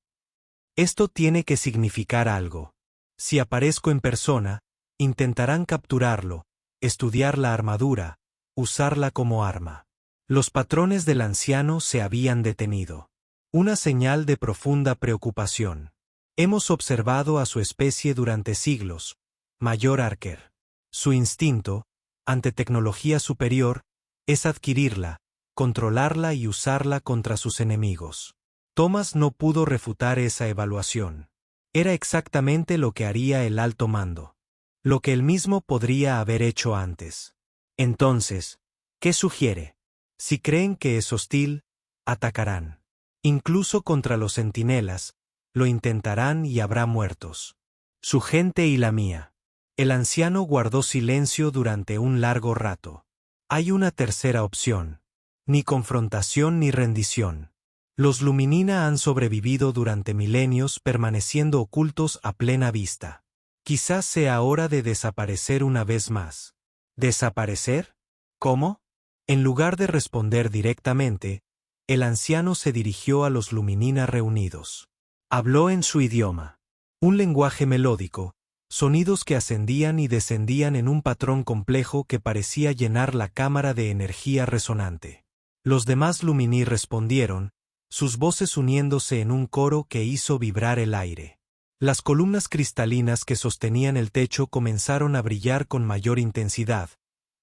Esto tiene que significar algo. Si aparezco en persona, intentarán capturarlo, estudiar la armadura, usarla como arma. Los patrones del anciano se habían detenido. Una señal de profunda preocupación. Hemos observado a su especie durante siglos, Mayor Archer. Su instinto, ante tecnología superior, es adquirirla, controlarla y usarla contra sus enemigos. Thomas no pudo refutar esa evaluación. Era exactamente lo que haría el alto mando. Lo que él mismo podría haber hecho antes. Entonces, ¿qué sugiere? Si creen que es hostil, atacarán. Incluso contra los centinelas, lo intentarán y habrá muertos. Su gente y la mía. El anciano guardó silencio durante un largo rato. Hay una tercera opción. Ni confrontación ni rendición. Los Luminina han sobrevivido durante milenios permaneciendo ocultos a plena vista. Quizás sea hora de desaparecer una vez más. ¿Desaparecer? ¿Cómo? En lugar de responder directamente, el anciano se dirigió a los Luminina reunidos. Habló en su idioma. Un lenguaje melódico, sonidos que ascendían y descendían en un patrón complejo que parecía llenar la cámara de energía resonante. Los demás Lumini respondieron, sus voces uniéndose en un coro que hizo vibrar el aire. Las columnas cristalinas que sostenían el techo comenzaron a brillar con mayor intensidad,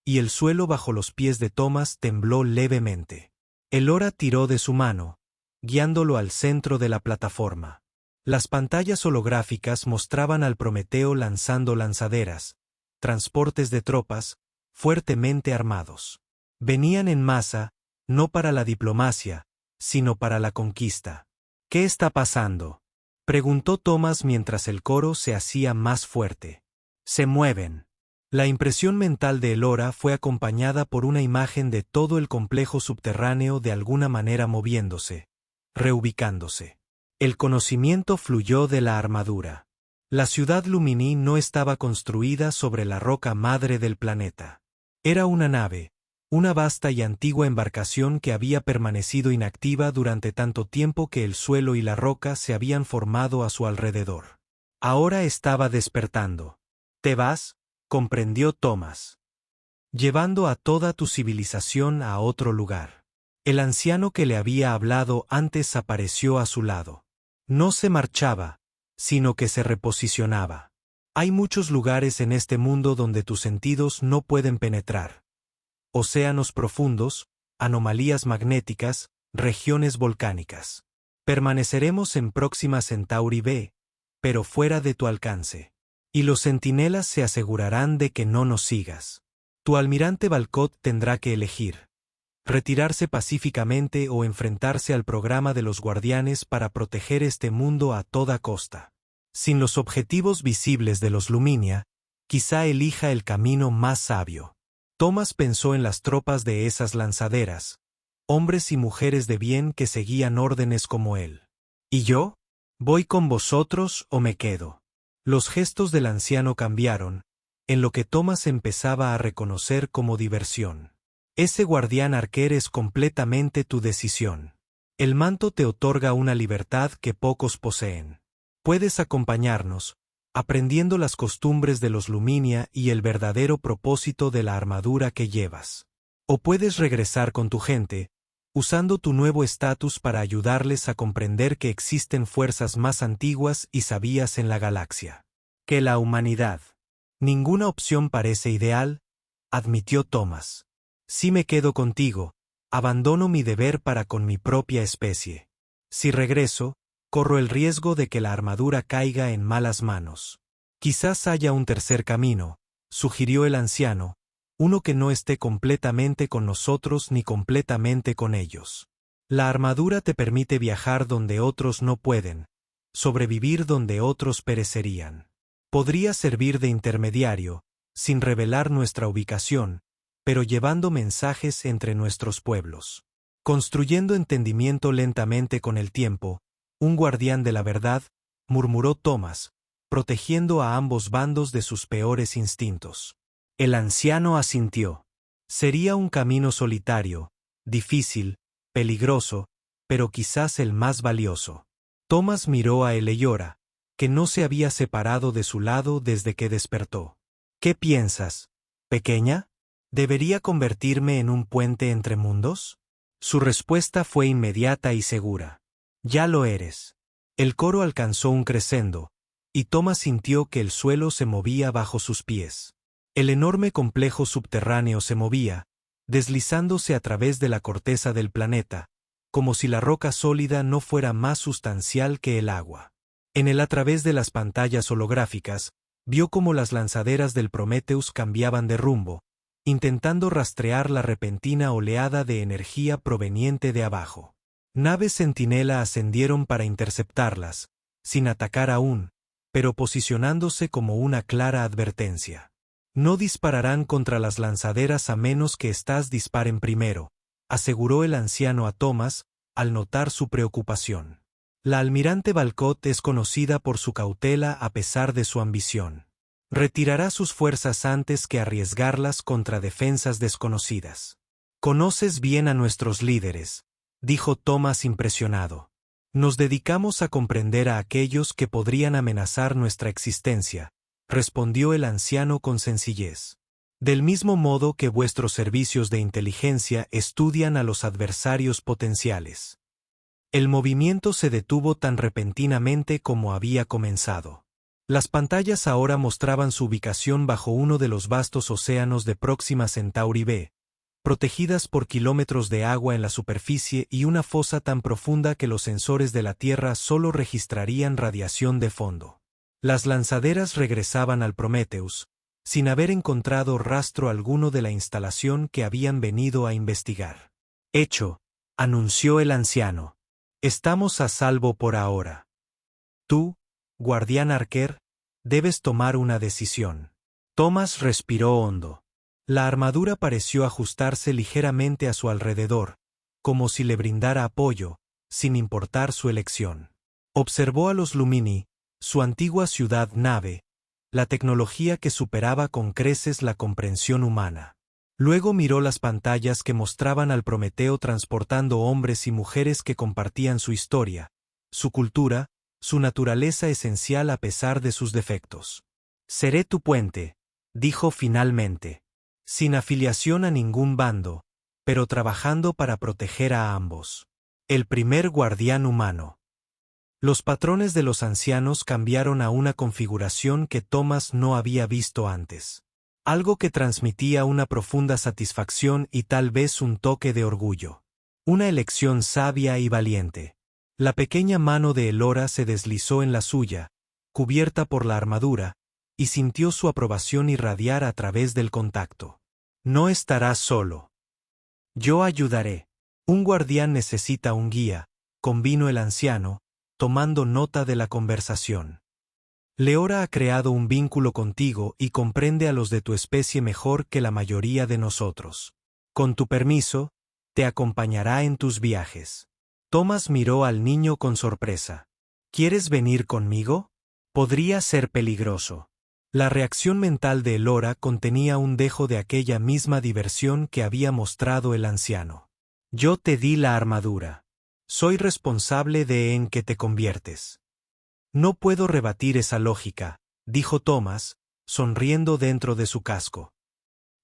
y el suelo bajo los pies de Thomas tembló levemente. Elora tiró de su mano, guiándolo al centro de la plataforma. Las pantallas holográficas mostraban al Prometeo lanzando lanzaderas, transportes de tropas, fuertemente armados. Venían en masa, no para la diplomacia, sino para la conquista. ¿Qué está pasando?, preguntó Thomas mientras el coro se hacía más fuerte. Se mueven. La impresión mental de Elora fue acompañada por una imagen de todo el complejo subterráneo de alguna manera moviéndose, reubicándose. El conocimiento fluyó de la armadura. La ciudad Lumini no estaba construida sobre la roca madre del planeta. Era una nave, una vasta y antigua embarcación que había permanecido inactiva durante tanto tiempo que el suelo y la roca se habían formado a su alrededor. Ahora estaba despertando. ¿Te vas?, comprendió Thomas. Llevando a toda tu civilización a otro lugar. El anciano que le había hablado antes apareció a su lado. No se marchaba, sino que se reposicionaba. Hay muchos lugares en este mundo donde tus sentidos no pueden penetrar. Océanos profundos, anomalías magnéticas, regiones volcánicas. Permaneceremos en Próxima Centauri B, pero fuera de tu alcance. Y los centinelas se asegurarán de que no nos sigas. Tu almirante Valcott tendrá que elegir. retirarse pacíficamente o enfrentarse al programa de los guardianes para proteger este mundo a toda costa. Sin los objetivos visibles de los Luminia, quizá elija el camino más sabio. Thomas pensó en las tropas de esas lanzaderas, hombres y mujeres de bien que seguían órdenes como él. ¿Y yo? ¿Voy con vosotros o me quedo? Los gestos del anciano cambiaron, en lo que Thomas empezaba a reconocer como diversión. Ese guardián arquer es completamente tu decisión. El manto te otorga una libertad que pocos poseen. Puedes acompañarnos, aprendiendo las costumbres de los Luminia y el verdadero propósito de la armadura que llevas. O puedes regresar con tu gente, usando tu nuevo estatus para ayudarles a comprender que existen fuerzas más antiguas y sabias en la galaxia que la humanidad. Ninguna opción parece ideal, admitió Thomas. Si me quedo contigo, abandono mi deber para con mi propia especie. Si regreso, corro el riesgo de que la armadura caiga en malas manos. Quizás haya un tercer camino, sugirió el anciano, uno que no esté completamente con nosotros ni completamente con ellos. La armadura te permite viajar donde otros no pueden, sobrevivir donde otros perecerían. Podría servir de intermediario, sin revelar nuestra ubicación, pero llevando mensajes entre nuestros pueblos. Construyendo entendimiento lentamente con el tiempo, un guardián de la verdad, murmuró Thomas, protegiendo a ambos bandos de sus peores instintos. El anciano asintió. Sería un camino solitario, difícil, peligroso, pero quizás el más valioso. Thomas miró a Eleyora, que no se había separado de su lado desde que despertó. ¿Qué piensas, pequeña? ¿Debería convertirme en un puente entre mundos? Su respuesta fue inmediata y segura. Ya lo eres. El coro alcanzó un crescendo, y Thomas sintió que el suelo se movía bajo sus pies. El enorme complejo subterráneo se movía, deslizándose a través de la corteza del planeta, como si la roca sólida no fuera más sustancial que el agua. En él, a través de las pantallas holográficas, vio cómo las lanzaderas del Prometheus cambiaban de rumbo, intentando rastrear la repentina oleada de energía proveniente de abajo. Naves centinela ascendieron para interceptarlas, sin atacar aún, pero posicionándose como una clara advertencia. No dispararán contra las lanzaderas a menos que éstas disparen primero, aseguró el anciano a Thomas, al notar su preocupación. La almirante Valcott es conocida por su cautela a pesar de su ambición. Retirará sus fuerzas antes que arriesgarlas contra defensas desconocidas. Conoces bien a nuestros líderes, dijo Thomas impresionado. Nos dedicamos a comprender a aquellos que podrían amenazar nuestra existencia, respondió el anciano con sencillez. Del mismo modo que vuestros servicios de inteligencia estudian a los adversarios potenciales. El movimiento se detuvo tan repentinamente como había comenzado. Las pantallas ahora mostraban su ubicación bajo uno de los vastos océanos de Próxima Centauri B, protegidas por kilómetros de agua en la superficie y una fosa tan profunda que los sensores de la Tierra solo registrarían radiación de fondo. Las lanzaderas regresaban al Prometheus, sin haber encontrado rastro alguno de la instalación que habían venido a investigar. Hecho, anunció el anciano. Estamos a salvo por ahora. Tú, guardián arquer, debes tomar una decisión. Thomas respiró hondo. La armadura pareció ajustarse ligeramente a su alrededor, como si le brindara apoyo, sin importar su elección. Observó a los Lumini, su antigua ciudad-nave, la tecnología que superaba con creces la comprensión humana. Luego miró las pantallas que mostraban al Prometeo transportando hombres y mujeres que compartían su historia, su cultura, su naturaleza esencial a pesar de sus defectos. Seré tu puente, dijo finalmente. Sin afiliación a ningún bando, pero trabajando para proteger a ambos. El primer guardián humano. Los patrones de los ancianos cambiaron a una configuración que Thomas no había visto antes. Algo que transmitía una profunda satisfacción y tal vez un toque de orgullo. Una elección sabia y valiente. La pequeña mano de Elora se deslizó en la suya, cubierta por la armadura, y sintió su aprobación irradiar a través del contacto. No estarás solo. Yo ayudaré. Un guardián necesita un guía, convino el anciano, tomando nota de la conversación. Leora ha creado un vínculo contigo y comprende a los de tu especie mejor que la mayoría de nosotros. Con tu permiso, te acompañará en tus viajes. Thomas miró al niño con sorpresa. ¿Quieres venir conmigo? Podría ser peligroso. La reacción mental de Elora contenía un dejo de aquella misma diversión que había mostrado el anciano. Yo te di la armadura. Soy responsable de en qué te conviertes. No puedo rebatir esa lógica, dijo Thomas, sonriendo dentro de su casco.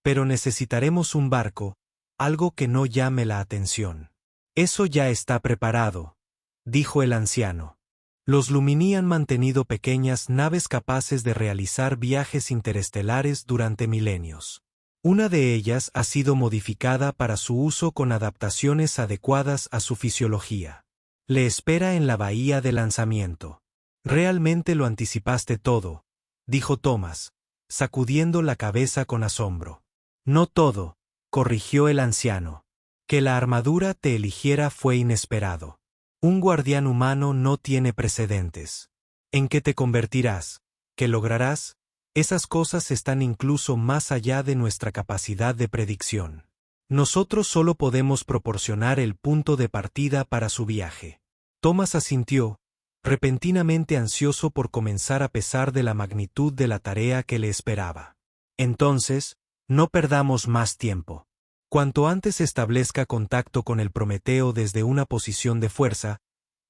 Pero necesitaremos un barco, algo que no llame la atención. Eso ya está preparado, dijo el anciano. Los Lumini han mantenido pequeñas naves capaces de realizar viajes interestelares durante milenios. Una de ellas ha sido modificada para su uso con adaptaciones adecuadas a su fisiología. Le espera en la bahía de lanzamiento. Realmente lo anticipaste todo, dijo Thomas, sacudiendo la cabeza con asombro. No todo, corrigió el anciano. Que la armadura te eligiera fue inesperado. Un guardián humano no tiene precedentes. ¿En qué te convertirás? ¿Qué lograrás? Esas cosas están incluso más allá de nuestra capacidad de predicción. Nosotros solo podemos proporcionar el punto de partida para su viaje. Thomas asintió, repentinamente ansioso por comenzar a pesar de la magnitud de la tarea que le esperaba. Entonces, no perdamos más tiempo. Cuanto antes establezca contacto con el Prometeo desde una posición de fuerza,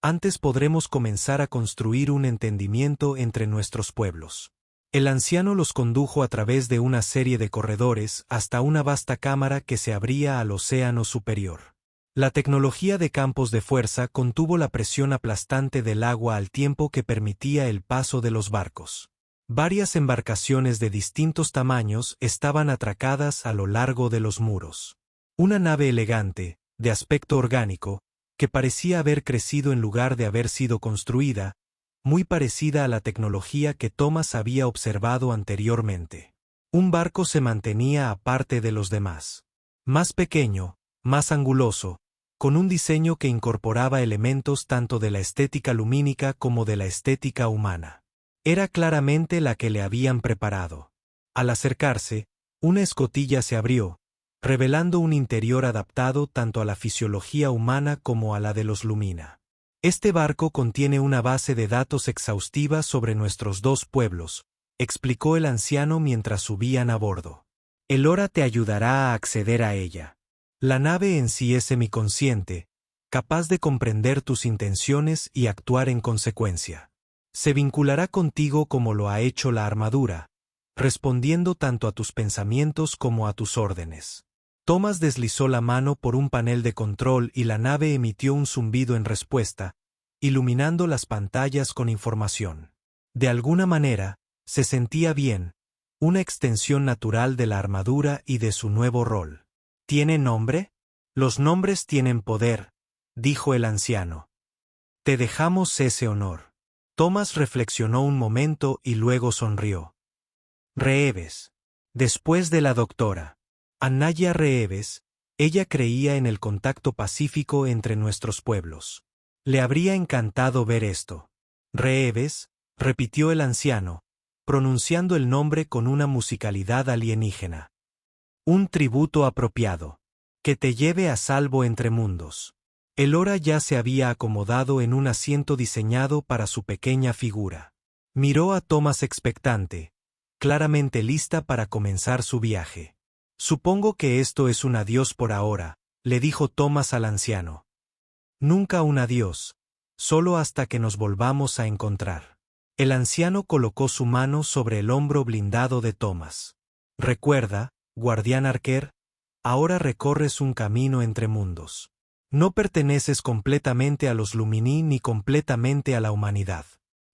antes podremos comenzar a construir un entendimiento entre nuestros pueblos. El anciano los condujo a través de una serie de corredores hasta una vasta cámara que se abría al océano superior. La tecnología de campos de fuerza contuvo la presión aplastante del agua al tiempo que permitía el paso de los barcos. Varias embarcaciones de distintos tamaños estaban atracadas a lo largo de los muros. Una nave elegante, de aspecto orgánico, que parecía haber crecido en lugar de haber sido construida, muy parecida a la tecnología que Thomas había observado anteriormente. Un barco se mantenía aparte de los demás. Más pequeño, más anguloso, con un diseño que incorporaba elementos tanto de la estética lumínica como de la estética humana. Era claramente la que le habían preparado. Al acercarse, una escotilla se abrió, revelando un interior adaptado tanto a la fisiología humana como a la de los Lumina. Este barco contiene una base de datos exhaustiva sobre nuestros dos pueblos, explicó el anciano mientras subían a bordo. Elora te ayudará a acceder a ella. La nave en sí es semiconsciente, capaz de comprender tus intenciones y actuar en consecuencia. Se vinculará contigo como lo ha hecho la armadura, respondiendo tanto a tus pensamientos como a tus órdenes. Thomas deslizó la mano por un panel de control y la nave emitió un zumbido en respuesta, iluminando las pantallas con información. De alguna manera, se sentía bien, una extensión natural de la armadura y de su nuevo rol. ¿Tiene nombre? Los nombres tienen poder, dijo el anciano. Te dejamos ese honor. Thomas reflexionó un momento y luego sonrió. Reeves. Después de la doctora Anaya Reeves, ella creía en el contacto pacífico entre nuestros pueblos. Le habría encantado ver esto. Reeves, repitió el anciano, pronunciando el nombre con una musicalidad alienígena. Un tributo apropiado. Que te lleve a salvo entre mundos. Elora ya se había acomodado en un asiento diseñado para su pequeña figura. Miró a Thomas expectante, claramente lista para comenzar su viaje. Supongo que esto es un adiós por ahora, le dijo Thomas al anciano. Nunca un adiós, solo hasta que nos volvamos a encontrar. El anciano colocó su mano sobre el hombro blindado de Thomas. Recuerda, guardián Arquer, ahora recorres un camino entre mundos. No perteneces completamente a los Lumini ni completamente a la humanidad.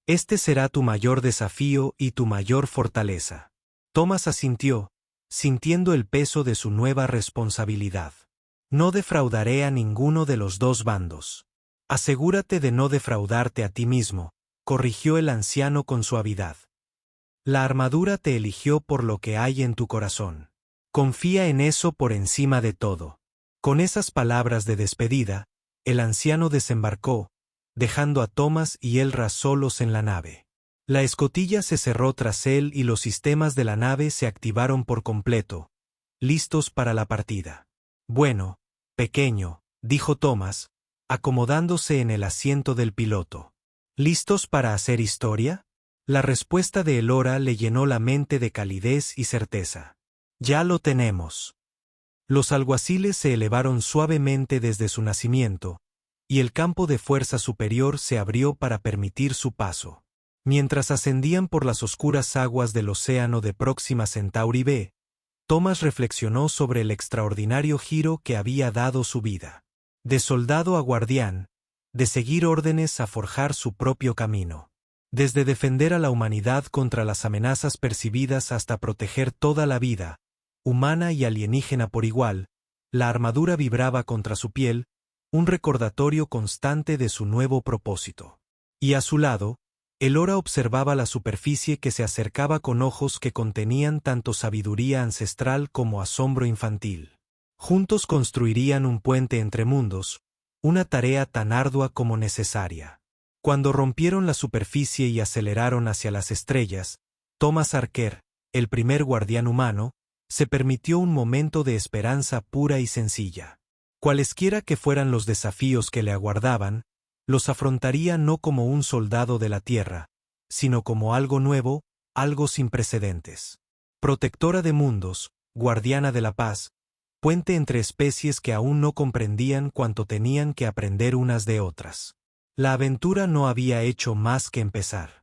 Este será tu mayor desafío y tu mayor fortaleza. Thomas asintió, sintiendo el peso de su nueva responsabilidad. No defraudaré a ninguno de los dos bandos. Asegúrate de no defraudarte a ti mismo, corrigió el anciano con suavidad. La armadura te eligió por lo que hay en tu corazón. Confía en eso por encima de todo. Con esas palabras de despedida, el anciano desembarcó, dejando a Thomas y Elra solos en la nave. La escotilla se cerró tras él y los sistemas de la nave se activaron por completo, listos para la partida. Bueno, pequeño, dijo Thomas, acomodándose en el asiento del piloto. ¿Listos para hacer historia? La respuesta de Elora le llenó la mente de calidez y certeza. Ya lo tenemos. Los alguaciles se elevaron suavemente desde su nacimiento, y el campo de fuerza superior se abrió para permitir su paso. Mientras ascendían por las oscuras aguas del océano de Próxima Centauri B, Thomas reflexionó sobre el extraordinario giro que había dado su vida. De soldado a guardián, de seguir órdenes a forjar su propio camino. Desde defender a la humanidad contra las amenazas percibidas hasta proteger toda la vida, humana y alienígena por igual, la armadura vibraba contra su piel, un recordatorio constante de su nuevo propósito. Y a su lado, Elora observaba la superficie que se acercaba con ojos que contenían tanto sabiduría ancestral como asombro infantil. Juntos construirían un puente entre mundos, una tarea tan ardua como necesaria. Cuando rompieron la superficie y aceleraron hacia las estrellas, Thomas Arquer, el primer guardián humano, se permitió un momento de esperanza pura y sencilla. Cualesquiera que fueran los desafíos que le aguardaban, los afrontaría no como un soldado de la Tierra, sino como algo nuevo, algo sin precedentes. Protectora de mundos, guardiana de la paz, puente entre especies que aún no comprendían cuanto tenían que aprender unas de otras. La aventura no había hecho más que empezar.